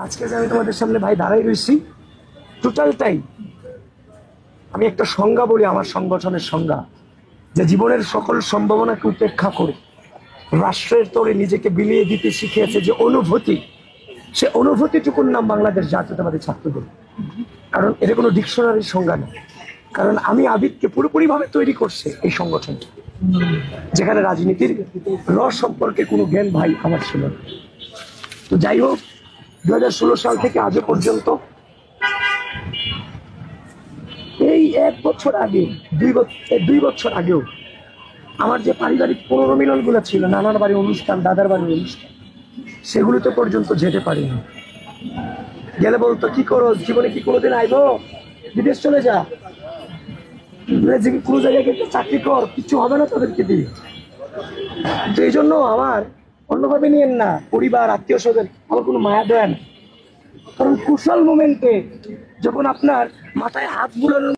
আজকে যে আমি তোমাদের সামনে ভাই দাঁড়াই রয়েছি, টোটালটাই আমি একটা সংজ্ঞা বলি, আমার সংগঠনের সংজ্ঞা, যে জীবনের সকল সম্ভাবনাকে উপেক্ষা করে রাষ্ট্রের তরে নিজেকে বিলিয়ে দিতে শিখিয়েছে যে অনুভূতি, সে অনুভূতিটুকুর নাম বাংলাদেশ জাতীয়তাবাদী ছাত্রদল। কারণ এটা কোনো ডিকশনারির সংজ্ঞা নেই, কারণ আমি আবিদকে পুরোপুরিভাবে তৈরি করছে এই সংগঠনটা, যেখানে রাজনীতির রস সম্পর্কে কোনো জ্ঞান ভাই আমার ছিল না। তো যাই হোক, 2016 সাল থেকে আজও পর্যন্ত এই 1 বছর আগে, 2 বছর আগেও আমার যে পারিবারিক পুনর্মিলন গুলো ছিল, নানার বাড়ির অনুষ্ঠান, দাদার বাড়ির অনুষ্ঠান, সেগুলোতে পর্যন্ত যেতে পারিনি। গেলে বলতো, কি করো জীবনে, কি কোনোদিন আইবো, বিদেশ চলে যা, কোনো জায়গায় গিয়ে চাকরি কর, কিছু হবে না তাদেরকে দিয়ে। তো এই জন্য আমার অন্যভাবে নিয়েন না, পরিবার আত্মীয় স্বজন আমার কোনো মায়া দেয় না। কারণ কুশল মোমেন্টে যখন আপনার মাথায় হাত বুলানোর